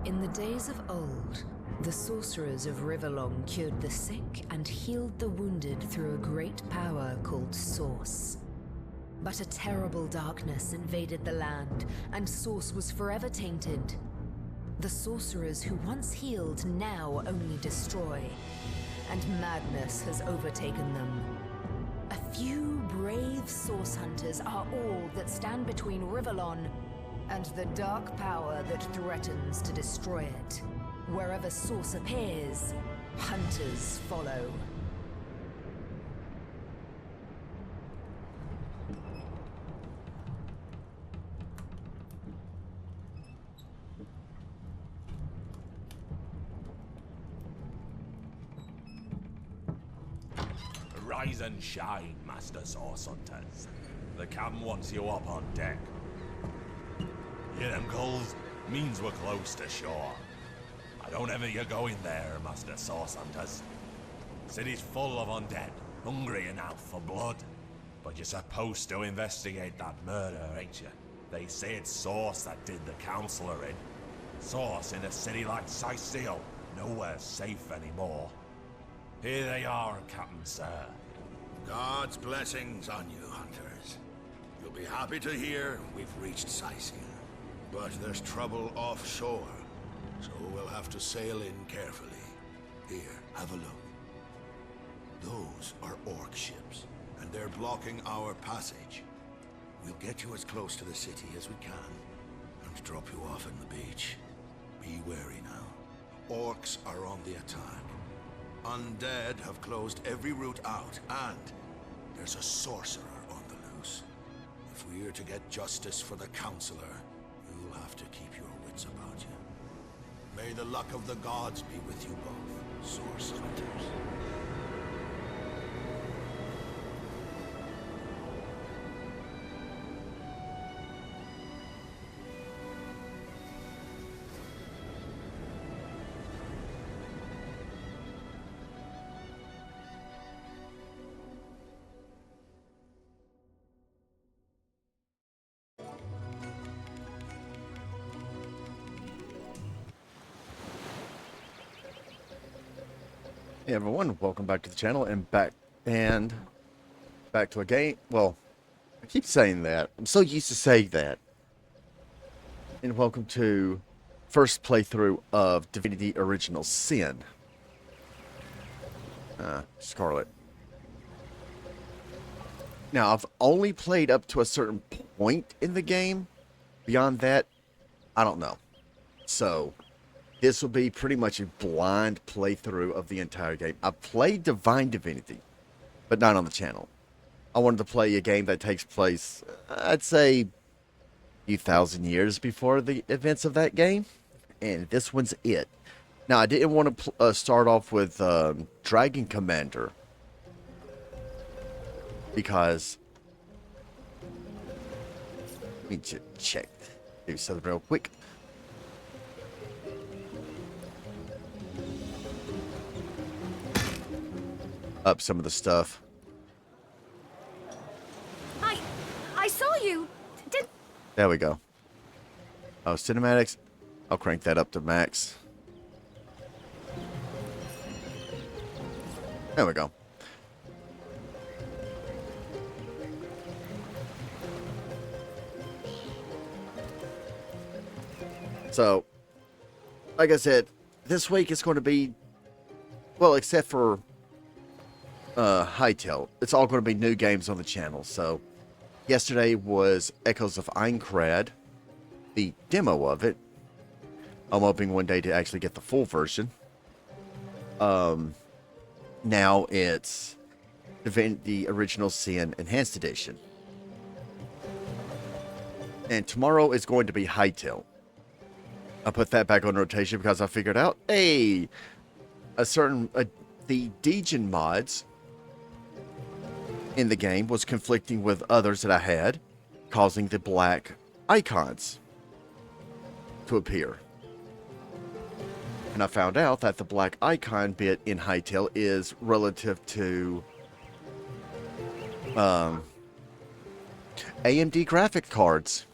In the days of old, the sorcerers of Riverlong cured the sick and healed the wounded through a great power called Source. But a terrible darkness invaded the land, and Source was forever tainted. The sorcerers who once healed now only destroy, and madness has overtaken them. A few brave Source hunters are all that stand between Riverlong and the dark power that threatens to destroy it. Wherever Source appears, hunters follow. Rise and shine, Master Source Hunters. The Captain wants you up on deck. Hear them calls? Means we're close to shore. I don't ever you go in there, Master Source Hunters. City's full of undead, hungry enough for blood. But you're supposed to investigate that murder, ain't you? They say it's Source that did the Consular in. Source in a city like Cyseal, nowhere safe anymore. Here they are, Captain Sir. God's blessings on you, hunters. You'll be happy to hear we've reached Cyseal. But there's trouble offshore, so we'll have to sail in carefully. Here, have a look. Those are orc ships, and they're blocking our passage. We'll get you as close to the city as we can, and drop you off on the beach. Be wary now. Orcs are on the attack. Undead have closed every route out, and there's a sorcerer on the loose. If we're to get justice for the Consular, you'll have to keep your wits about you. May the luck of the gods be with you both, Source Hunters. Hey everyone, welcome back to the channel and back to a game. Well, I keep saying that. I'm so used to saying that. And welcome to first playthrough of Divinity Original Sin. Scarlet. Now, I've only played up to a certain point in the game. Beyond that, I don't know. So this will be pretty much a blind playthrough of the entire game. I played Divine Divinity, but not on the channel. I wanted to play a game that takes place, I'd say, a few thousand years before the events of that game. And this one's it. Now, I didn't want to start off with Dragon Commander, because let me just check. Do something real quick. Up some of the stuff. I saw you. There we go. Oh, cinematics. I'll crank that up to max. There we go. So, like I said, this week is going to be, well, except for Hytale, it's all going to be new games on the channel. So yesterday was Echoes of Aincrad, the demo of it. I'm hoping one day to actually get the full version. Now it's Divinity Original Sin Enhanced Edition, and tomorrow is going to be Hytale. I put that back on rotation because I figured out, hey, the Degen mods in the game was conflicting with others that I had, causing the black icons to appear. And I found out that the black icon bit in Hytale is relative to AMD graphic cards.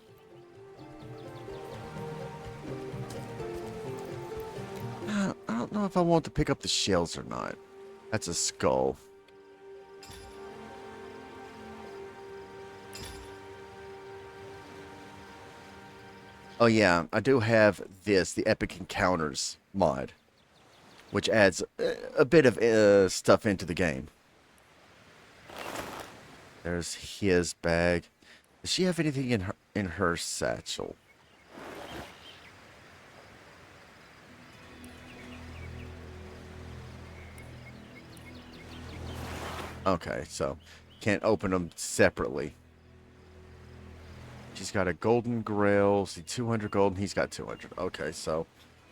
if I want to pick up the shells or not. That's a skull. Oh yeah, I do have this, the Epic Encounters mod, which adds a bit of stuff into the game. There's his bag. Does she have anything in her satchel? Okay, so can't open them separately. She's got a golden grail. See, 200 gold, and he's got 200. Okay, so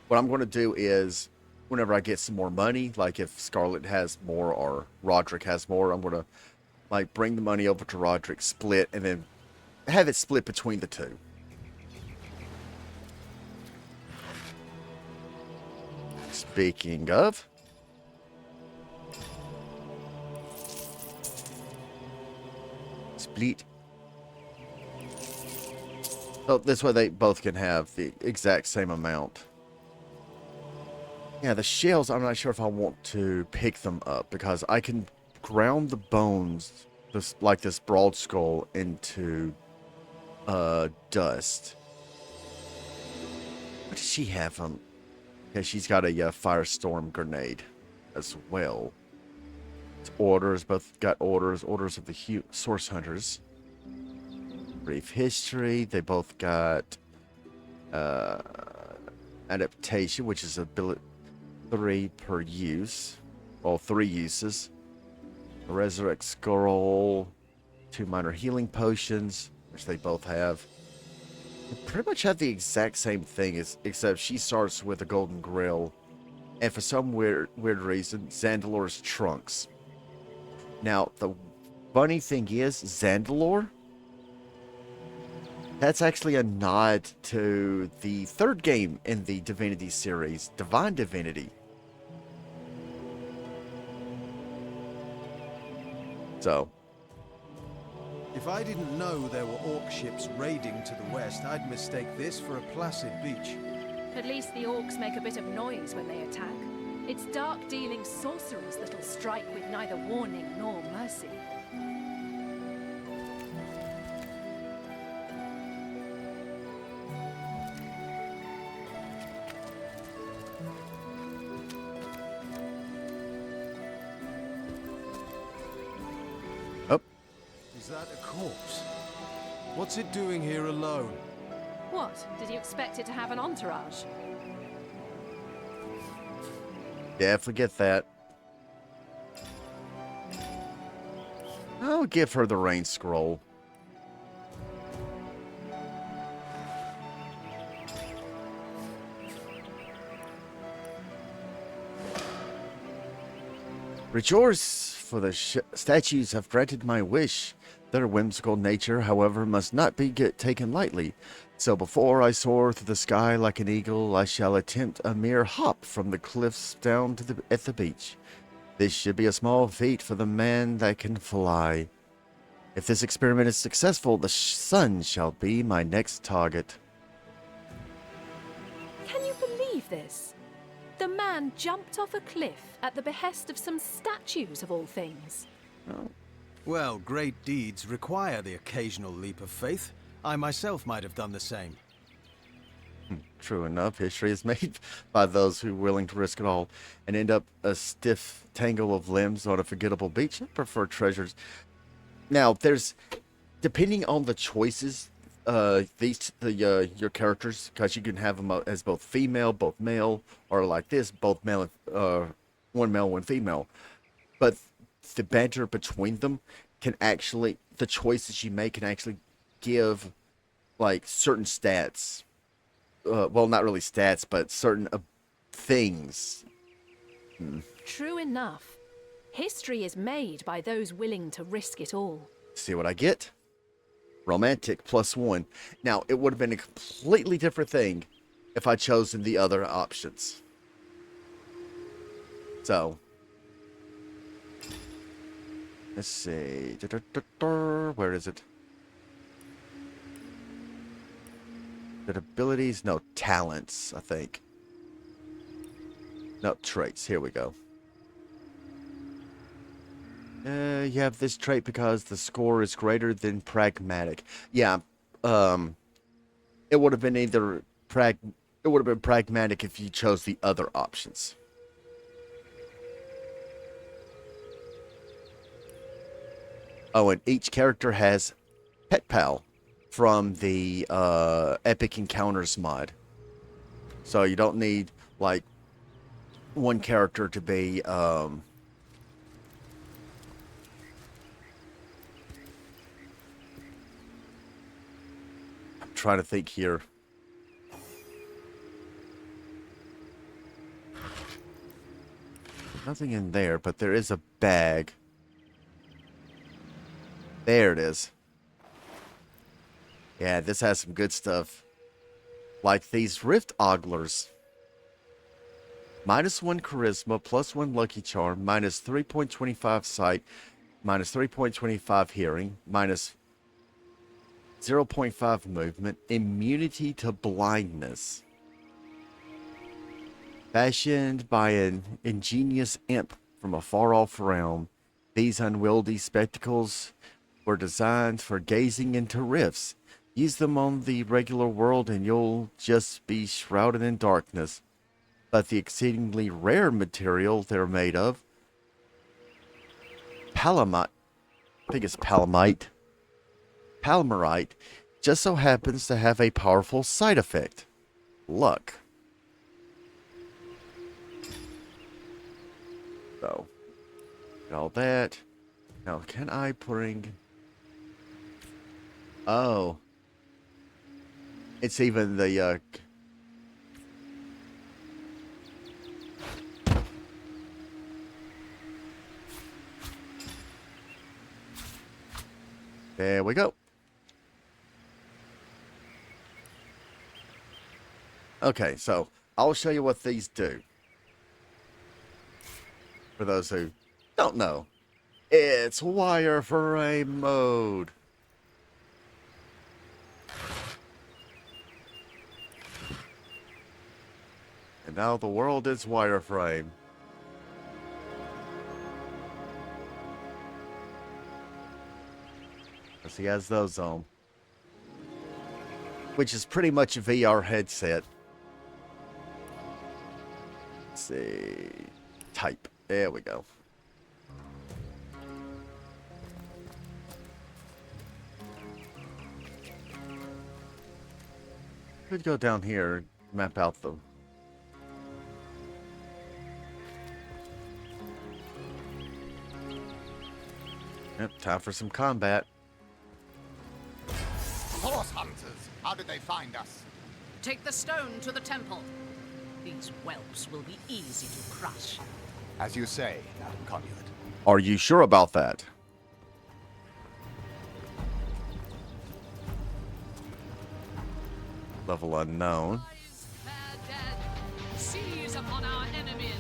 what I'm going to do is, whenever I get some more money, like if Scarlet has more or Roderick has more, I'm going to like bring the money over to Roderick, split, and then have it split between the two. Speaking of, split. So this way they both can have the exact same amount. Yeah, the shells, I'm not sure if I want to pick them up because I can ground the bones, like this broad skull, into dust. What does she have? Yeah, she's got a firestorm grenade as well. It's orders, both got orders of the source hunters. Brief history, they both got adaptation, which is ability 3 per use, well, 3 uses. A resurrect scroll, 2 minor healing potions, which they both have. They pretty much have the exact same thing, except she starts with a golden grill, and for some weird reason, Zandalor's trunks. Now, the funny thing is, Zandalor, that's actually a nod to the 3rd game in the Divinity series, Divine Divinity. So, if I didn't know there were orc ships raiding to the west, I'd mistake this for a placid beach. At least the orcs make a bit of noise when they attack. It's dark-dealing sorcerers that'll strike with neither warning nor mercy. Is that a corpse? What's it doing here alone? What? Did you expect it to have an entourage? yeah, forget that. I'll give her the rain scroll. Rejoice, for the statues have granted my wish. Their whimsical nature, however, must not be taken lightly. So before I soar through the sky like an eagle, I shall attempt a mere hop from the cliffs down to at the beach. This should be a small feat for the man that can fly. If this experiment is successful, the sun shall be my next target. Can you believe this? The man jumped off a cliff at the behest of some statues of all things. Oh. Well, great deeds require the occasional leap of faith. I myself might have done the same. True enough, history is made by those who are willing to risk it all and end up a stiff tangle of limbs on a forgettable beach. I prefer treasures. Now, there's, depending on the choices, your characters, because you can have them as both female, both male, or like this, both male, one male, one female. But the banter between them can actually, the choices you make can actually give like certain stats. Well, not really stats, but certain things. True enough. History is made by those willing to risk it all. See what I get? Romantic +1. Now, it would have been a completely different thing if I'd chosen the other options. So, let's see. Where is it? The abilities? No, talents, I think. No, traits. Here we go. You have this trait because the score is greater than pragmatic. Yeah, it would have been either it would have been pragmatic if you chose the other options. Oh, and each character has Pet Pal from the Epic Encounters mod. So you don't need, like, one character to be, I'm trying to think here. Nothing in there, but there is a bag. There it is. Yeah, this has some good stuff. Like these Rift Oglers. -1 Charisma, +1 Lucky Charm, -3.25 Sight, -3.25 Hearing, -0.5 Movement, Immunity to Blindness. Fashioned by an ingenious imp from a far-off realm, these unwieldy spectacles were designed for gazing into rifts. Use them on the regular world and you'll just be shrouded in darkness. But the exceedingly rare material they're made of, Palamite, I think it's Palamite, Palmerite, just so happens to have a powerful side effect. Luck. So, got all that. Now, can I bring... Oh. It's even the, There we go. Okay, so I'll show you what these do. For those who don't know, it's wireframe mode. And now the world is wireframe. Because he has those on. Which is pretty much a VR headset. Let's see. Type. There we go. Could go down here, map out the... Yep, time for some combat. Horse hunters, how did they find us? Take the stone to the temple. These whelps will be easy to crush. As you say, Madam Conduit. Are you sure about that? Level unknown. Seize upon our enemies.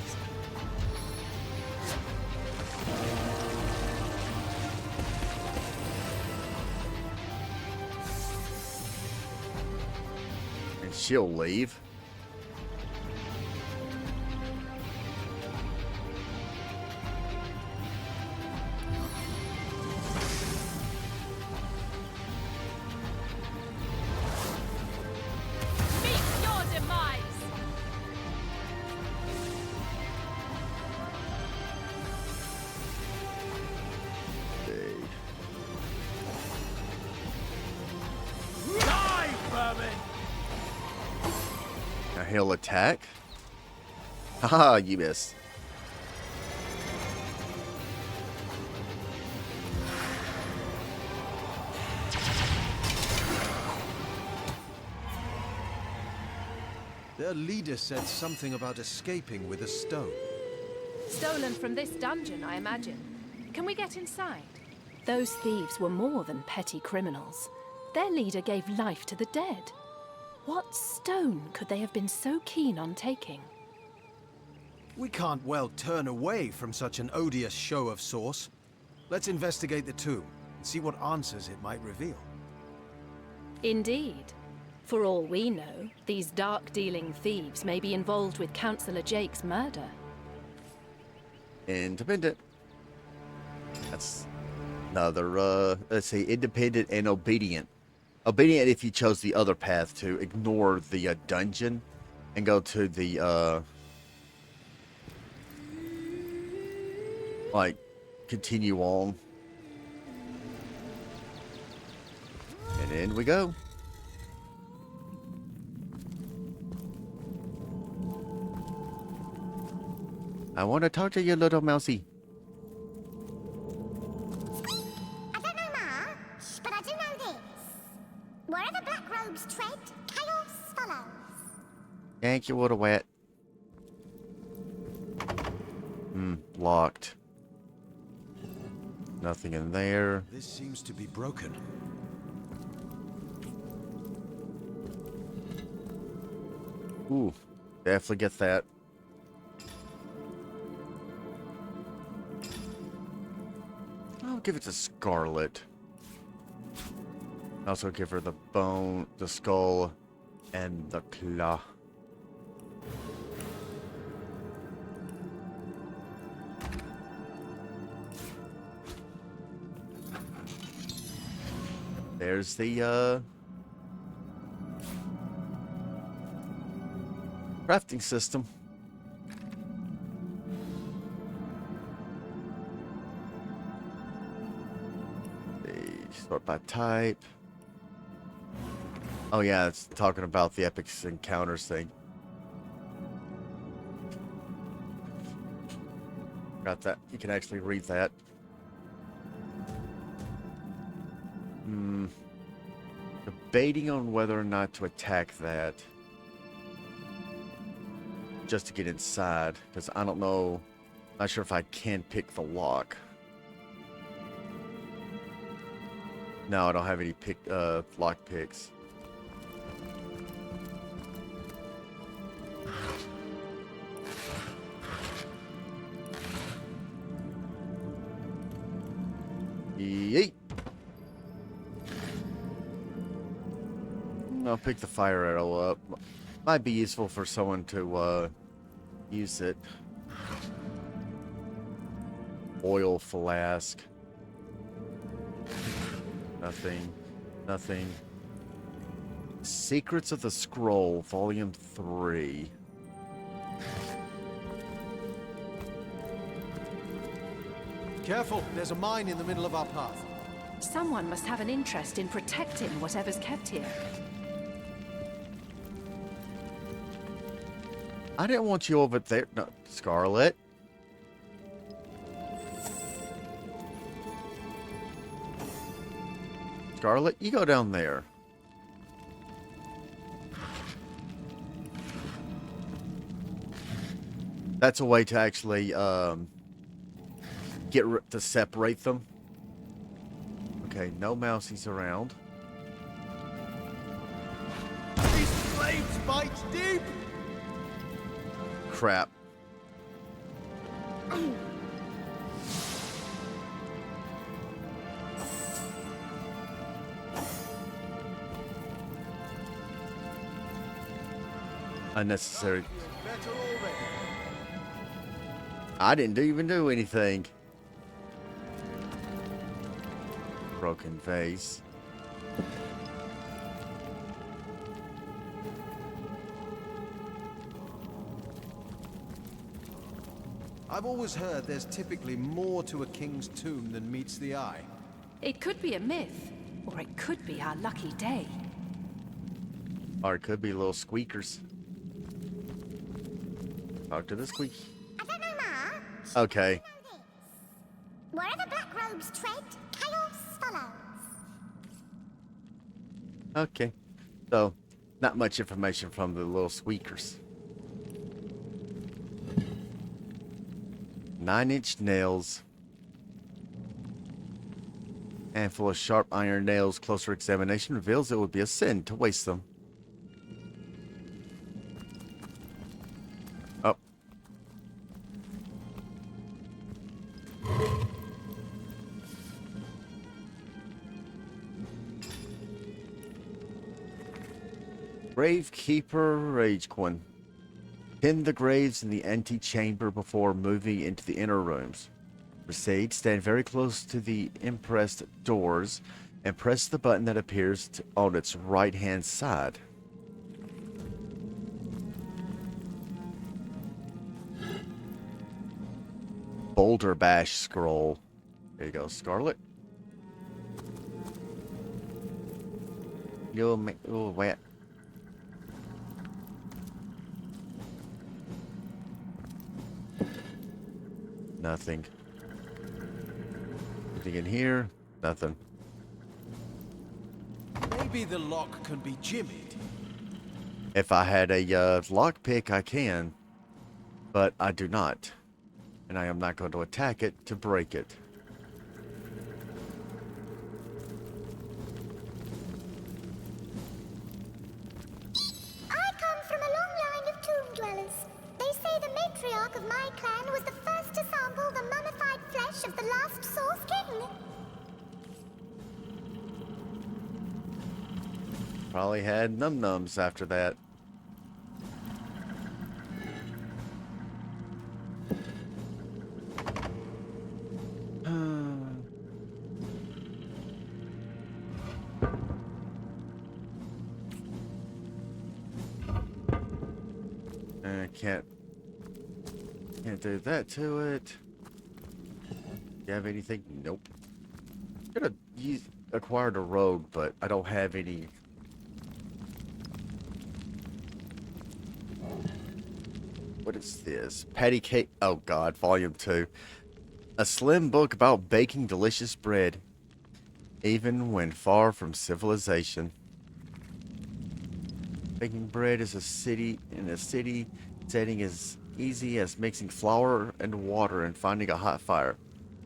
And she'll leave. Now he'll attack. Haha, you missed. Their leader said something about escaping with a stone. Stolen from this dungeon, I imagine. Can we get inside? Those thieves were more than petty criminals. Their leader gave life to the dead. What stone could they have been so keen on taking? We can't well turn away from such an odious show of source. Let's investigate the tomb and see what answers it might reveal. Indeed. For all we know, these dark-dealing thieves may be involved with Consular Jake's murder. Independent. That's another, let's see, independent and obedient. Obedient if you chose the other path to ignore the dungeon and go to the, like, continue on. And in we go. I want to talk to you, little mousey. I don't know much, but I do know this. Wherever black robes tread, chaos follows. Thank you, little wet. Locked. Nothing in there. This seems to be broken. Ooh, definitely get that. I'll give it to Scarlet. Also give her the bone, the skull, and the claw. There's the, crafting system. Sort by type. Oh yeah, it's talking about the epic encounters thing. Got that. You can actually read that. Debating on whether or not to attack that. Just to get inside, because I don't know. Not sure if I can pick the lock. No, I don't have any lock picks. Yeet. I'll pick the fire arrow up. Might be useful for someone to use it. Oil flask. Nothing. Nothing. Secrets of the Scroll, Volume 3. Careful, there's a mine in the middle of our path. Someone must have an interest in protecting whatever's kept here. I didn't want you over there. No, Scarlet. Scarlet, you go down there. That's a way to actually to separate them. Okay, no mousies around. These flames bite deep! Crap. Unnecessary. I didn't even do anything. Broken vase. I've always heard there's typically more to a king's tomb than meets the eye. It could be a myth, or it could be our lucky day. Or it could be little squeakers. Talk to the squeak. I don't know much. Okay. Wherever black robes tread, chaos follows. Okay. So, not much information from the little squeakers. 9-inch nails. Handful of sharp iron nails. Closer examination reveals it would be a sin to waste them. Oh. Gravekeeper Ragequin. Tend the graves in the antechamber before moving into the inner rooms. Proceed, stand very close to the impressed doors and press the button that appears on its right-hand side. Boulder Bash Scroll. There you go, Scarlet. You'll make wet. Nothing. Anything in here? Nothing. Maybe the lock can be jimmied. If I had a lockpick, I can, but I do not. And I am not going to attack it to break it. I come from a long line of tomb dwellers. They say the matriarch of my clan was the first to sample the mummified flesh of the last Source King. Probably had num-nums after that. Can't do that to it. You have anything? Nope. Could have acquired a rogue, but I don't have any. What is this? Patty Cake. Oh God, Volume 2. A slim book about baking delicious bread, even when far from civilization. Baking bread is a city setting as easy as mixing flour and water and finding a hot fire.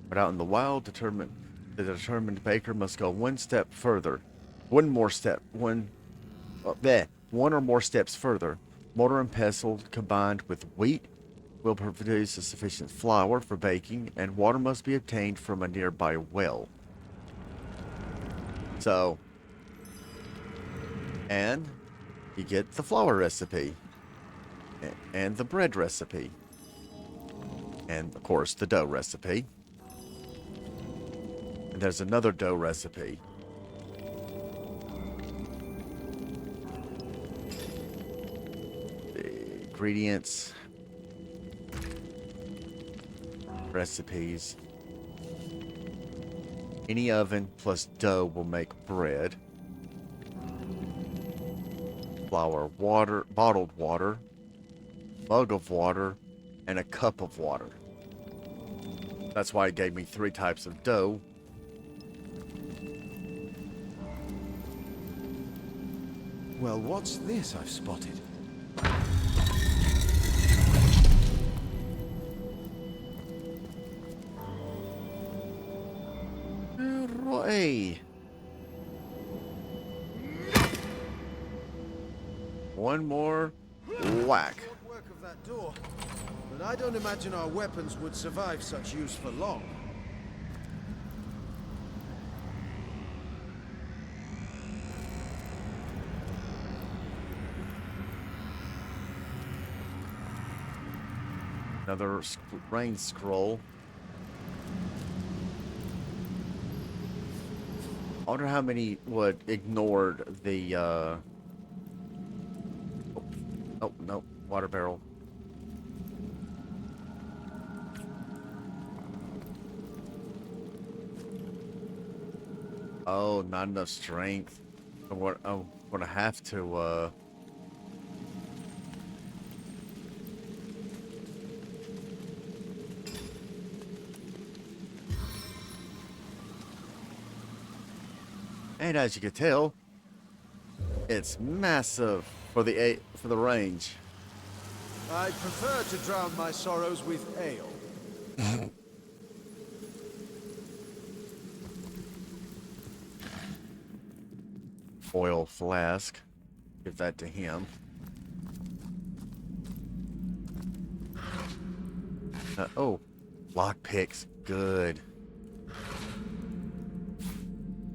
But out in the wild, the determined baker must go one or more steps further. Mortar and pestle combined with wheat will produce a sufficient flour for baking, and water must be obtained from a nearby well. So, and you get the flour recipe, and the bread recipe, and of course the dough recipe. And there's another dough recipe. The ingredients, recipes. Any oven plus dough will make bread. Flour, water, bottled water, mug of water, and a cup of water. That's why it gave me 3 types of dough. Well, what's this I've spotted? Hey. One more whack. Good work of that door, but I don't imagine our weapons would survive such use for long. Another rain scroll. I wonder how many would ignored the oh no, water barrel. Oh, not enough strength. I'm gonna have to and as you can tell, it's massive for the range. I prefer to drown my sorrows with ale. Oil flask. Give that to him. Oh, lockpicks. Good.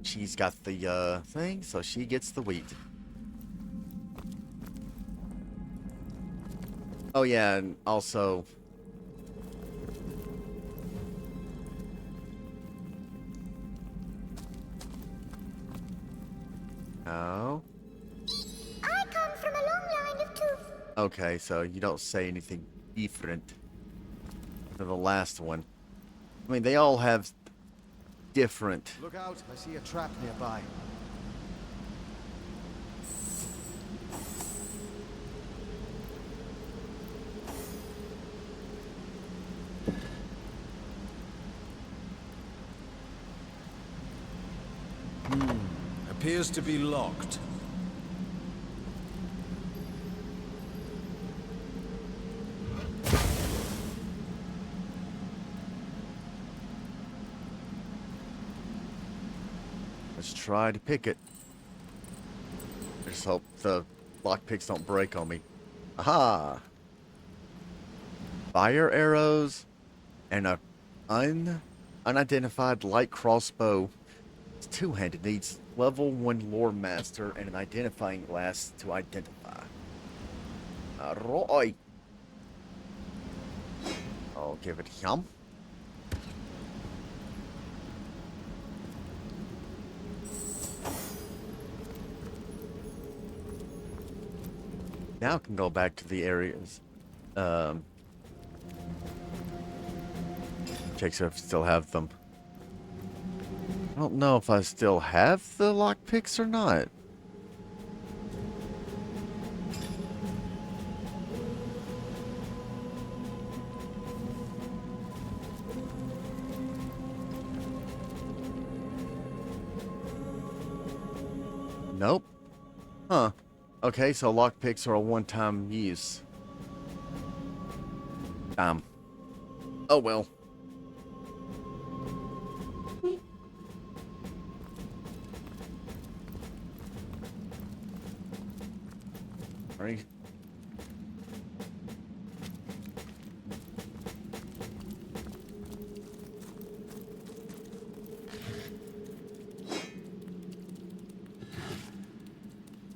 She's got the thing, so she gets the wheat. Oh yeah, and also oh. I come from a long line of two. Okay, so you don't say anything different than the last one. I mean, they all have different. Look out, I see a trap nearby. Appears to be locked. Let's try to pick it. I just hope the lockpicks don't break on me. Aha! Fire arrows and a unidentified light crossbow. It's two-handed. Needs level 1 lore master and an identifying glass to identify. Alright. I'll give it him. Now I can go back to the areas. Check if I still have them. I don't know if I still have the lockpicks or not. Nope. Huh. Okay, so lockpicks are a one-time use. Oh well. Right.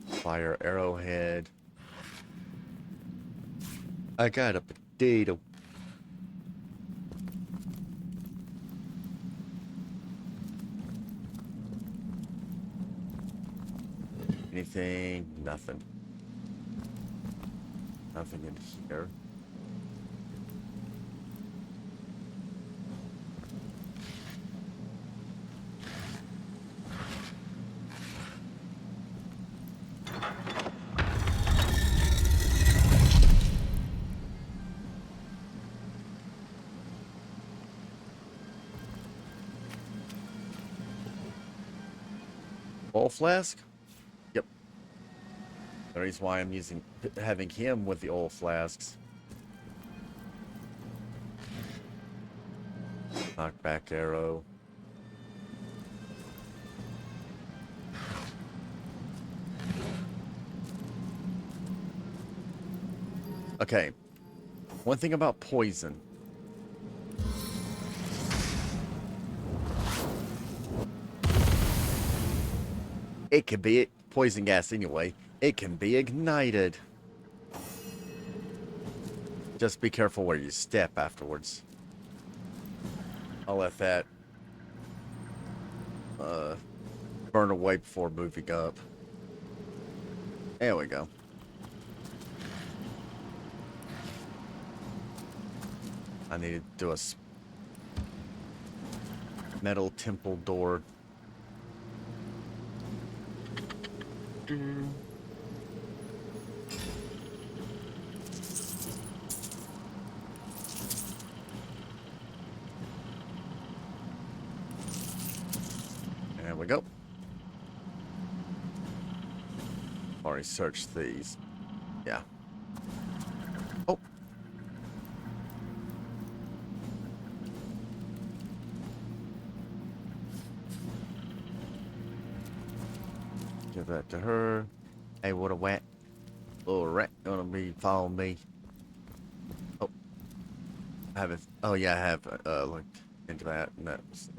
Fire arrowhead. I got a potato. Anything? Nothing. Nothing in here. Oil flask? Yep. The reason why I'm having him with the oil flasks. Knockback arrow. Okay. One thing about poison. It could be poison gas anyway. It can be ignited. Just be careful where you step afterwards. I'll let that burn away before moving up. There we go. I need to do a metal temple door. There we go. Already searched these. Yeah. Oh. Give that to her. Hey, what a wet little rat gonna be following me. Oh. I haven't. Oh, yeah, I have looked into that. And that was.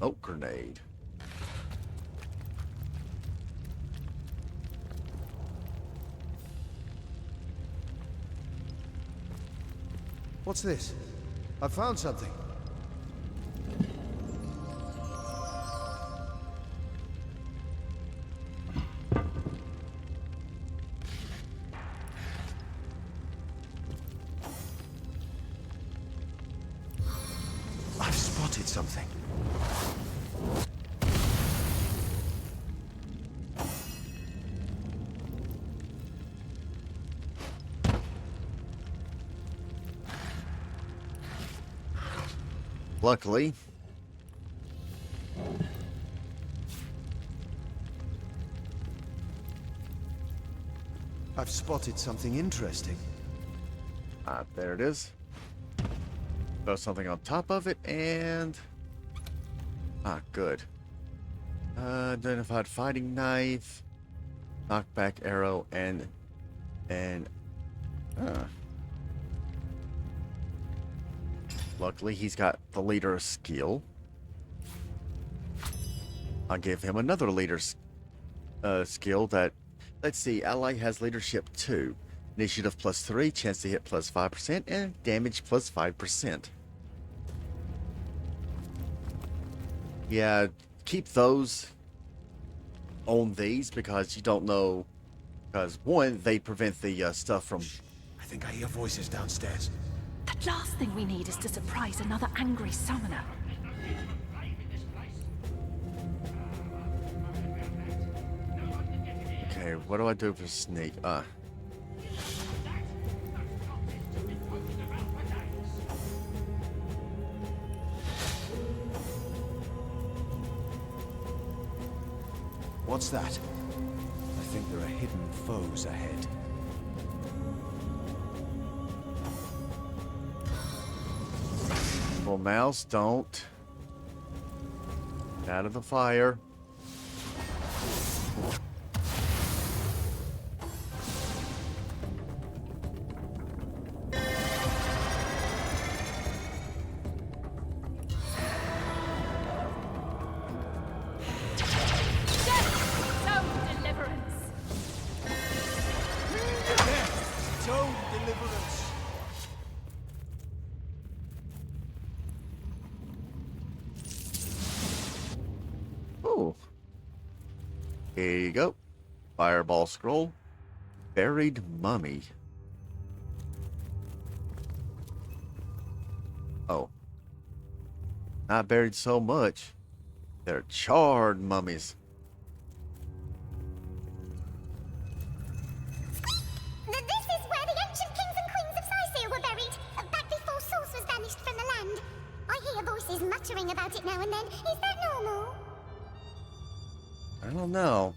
Oh, grenade. What's this? I found something. I've spotted something. Luckily, I've spotted something interesting. there it is. Throw something on top of it, and good. Identified fighting knife, knockback arrow, and luckily he's got the leader skill. I'll give him another leader's skill that, let's see, ally has leadership 2. Initiative +3, chance to hit +5%, and damage +5%. Yeah, keep those on these because you don't know. Because one, they prevent the stuff from. I think I hear voices downstairs. The last thing we need is to surprise another angry summoner. Okay, what do I do for sneak? What's that? I think there are hidden foes ahead. Well, mouse, don't. Out of the fire. Here you go. Fireball scroll. Buried mummy. Oh. Not buried so much. They're charred mummies. This is where the ancient kings and queens of Cyseal were buried, back before Source was banished from the land. I hear voices muttering about it now and then. Is that normal? I don't know.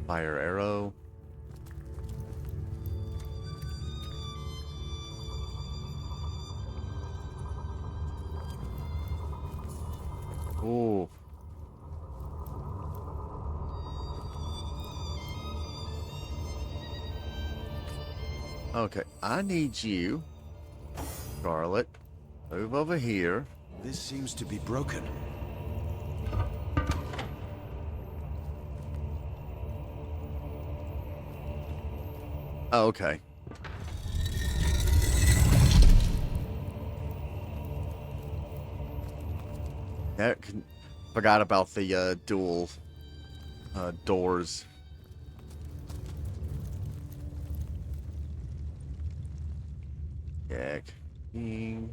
Fire arrow. Ooh. Okay, I need you, Scarlet. Move over here. This seems to be broken. Oh, okay. Forgot about the dual doors. Jack. King.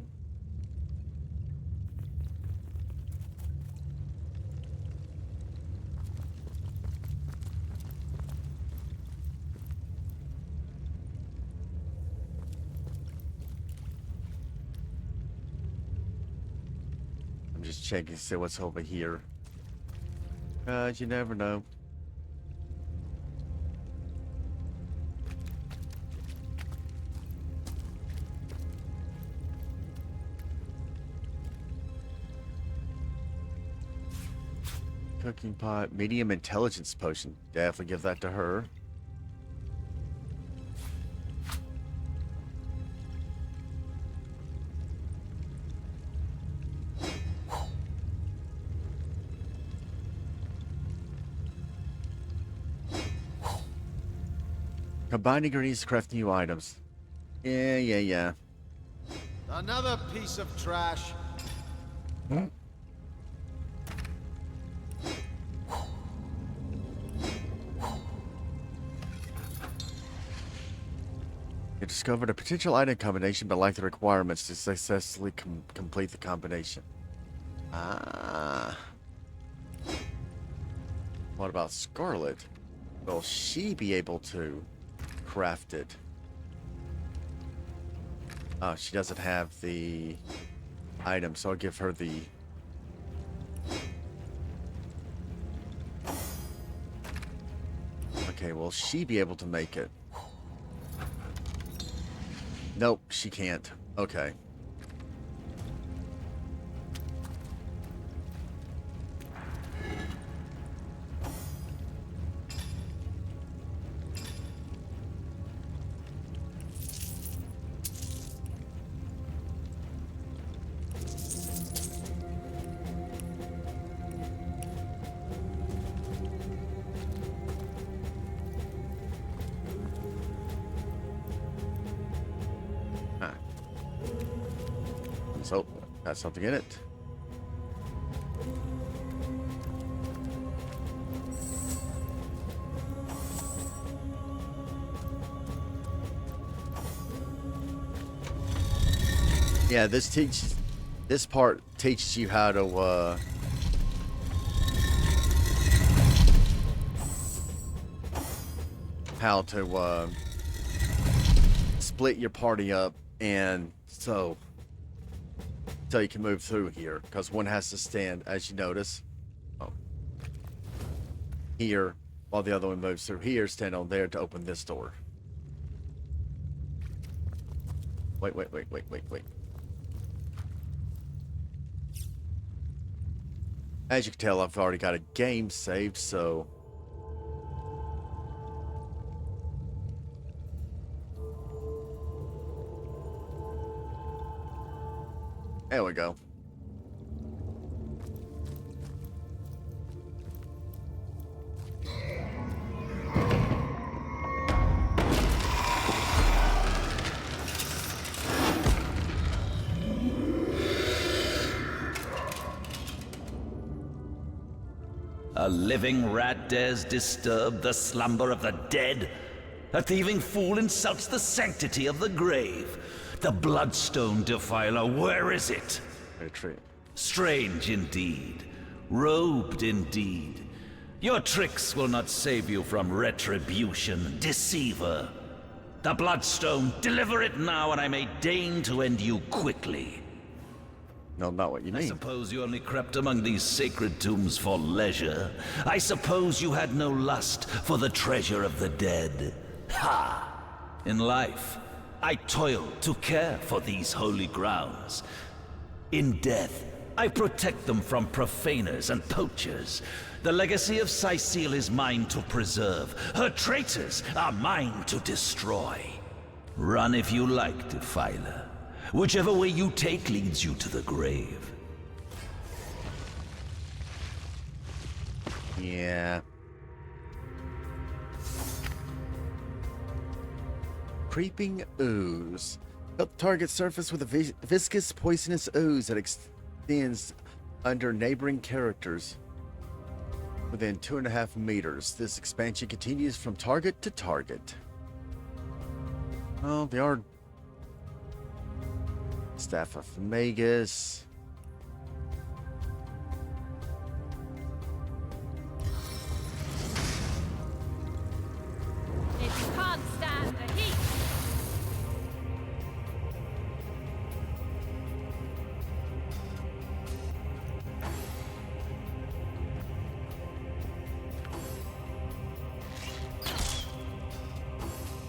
Just checking to see what's over here. You never know. Cooking pot, medium intelligence potion. Definitely give that to her. . Combine ingredients to craft new items. Yeah. Another piece of trash. You discovered a potential item combination, but lack the requirements to successfully complete the combination. Ah. What about Scarlet? Will she be able to craft it? Oh, she doesn't have the item, so I'll give her the... Okay, will she be able to make it? Nope, she can't. Okay. So, got something in it. Yeah, this part teaches you how to split your party up, and so you can move through here, because one has to stand, as you notice, here, while the other one moves through here, stand on there to open this door. Wait. As you can tell, I've already got a game saved, so... There we go. A living rat dares disturb the slumber of the dead? A thieving fool insults the sanctity of the grave. The Bloodstone Defiler, where is it? Retreat. Strange indeed. Robed indeed. Your tricks will not save you from retribution, deceiver. The Bloodstone, deliver it now, and I may deign to end you quickly. No, not what you mean. I suppose you only crept among these sacred tombs for leisure. I suppose you had no lust for the treasure of the dead. Ha! In life, I toiled to care for these holy grounds. In death, I protect them from profaners and poachers. The legacy of Cyseal is mine to preserve. Her traitors are mine to destroy. Run if you like, Defiler. Whichever way you take leads you to the grave. Yeah. Creeping ooze. Help target surface with a viscous poisonous ooze that extends under neighboring characters within 2.5 meters. This expansion continues from target to target. Oh, they are Staff of Magus. If you can't stand the heat.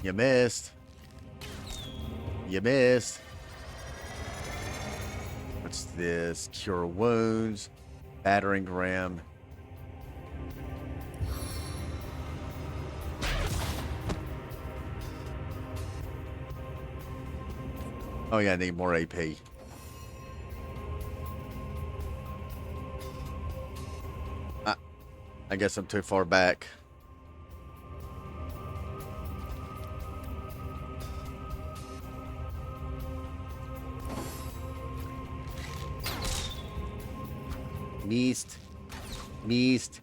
You missed. You missed. What's this? Cure wounds. Battering ram. Oh yeah, I need more AP. I guess I'm too far back. Missed. Missed.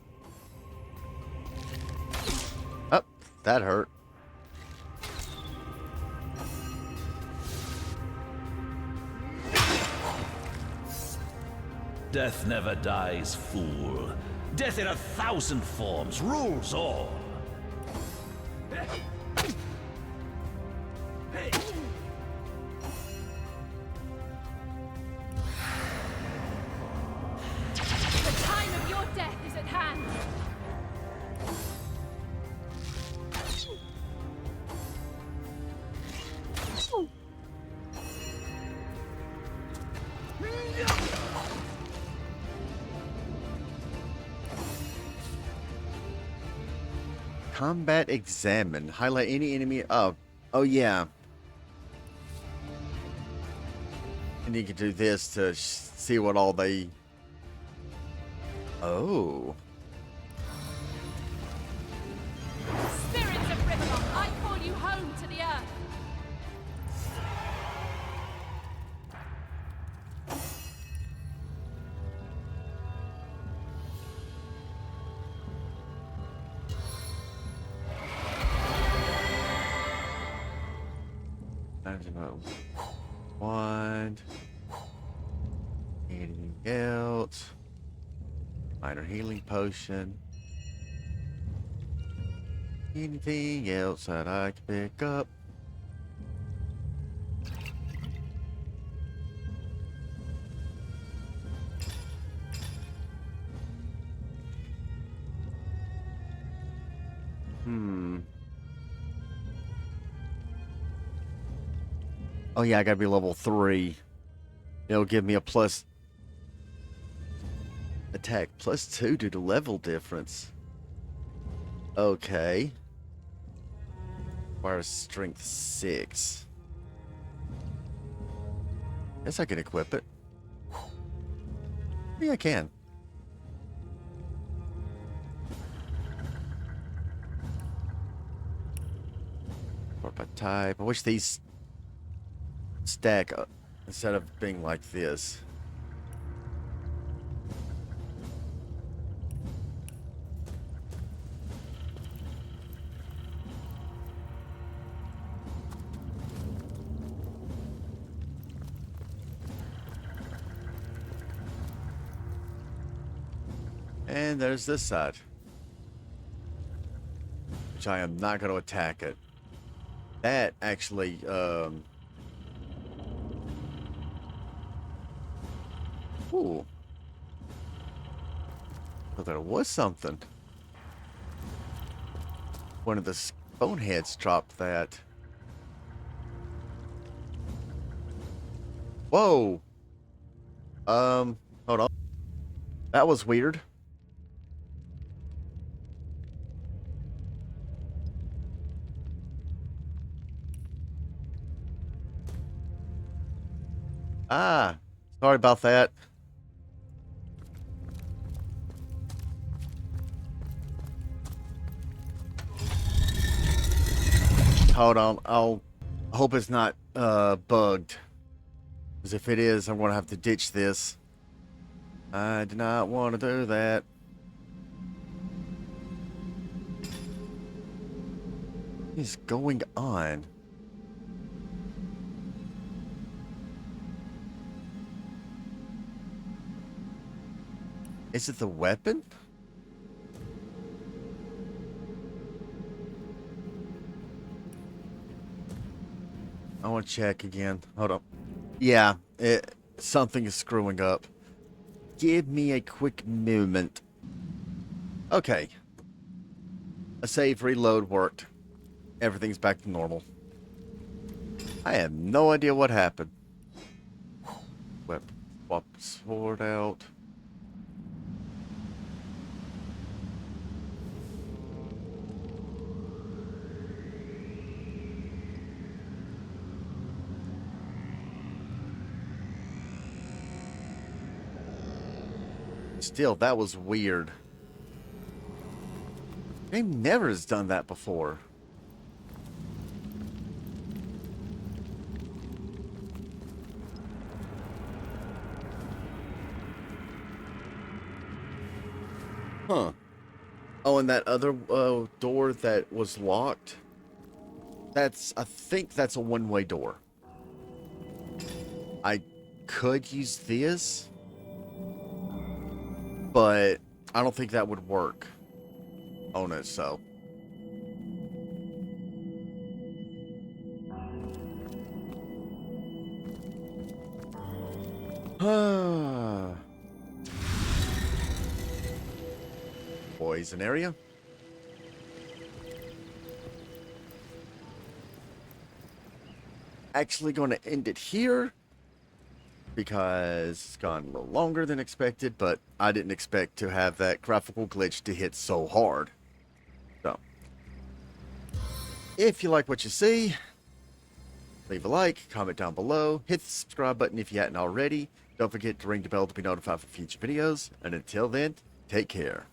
Oh, that hurt. Death never dies, fool. Death in 1,000 forms rules all. The time of your death is at hand. Combat examine. Highlight any enemy. Oh yeah. And you can do this to see what all they. Oh. Spirits of Riverlock, I call you home to the earth. Wand. Anything else? Minor healing potion. Anything else that I can pick up? Oh yeah, I gotta be level 3. It'll give me a plus attack +2 due to level difference. Okay. Requires strength 6. Guess I can equip it. Yeah, I can. Sort by type. I wish these stack up instead of being like this. And there's this side, which I am not going to attack it. That actually, ooh. But there was something. One of the boneheads dropped that. Whoa. Hold on. That was weird. Ah, sorry about that. Hold on, I hope it's not bugged. Because if it is, I'm going to have to ditch this. I do not want to do that. What is going on? Is it the weapon? I want to check again. Hold up. Yeah, something is screwing up. Give me a quick moment. Okay. A save reload worked. Everything's back to normal. I have no idea what happened. Weapon swap sword out. Still, that was weird. Game never has done that before. Huh. Oh, and that other door that was locked, I think that's a one-way door. I could use this, but I don't think that would work on it, so. Poison area. Actually going to end it here because it's gone a little longer than expected, but I didn't expect to have that graphical glitch to hit so hard. So, if you like what you see, leave a like, comment down below, hit the subscribe button if you hadn't already. Don't forget to ring the bell to be notified for future videos. And until then, take care.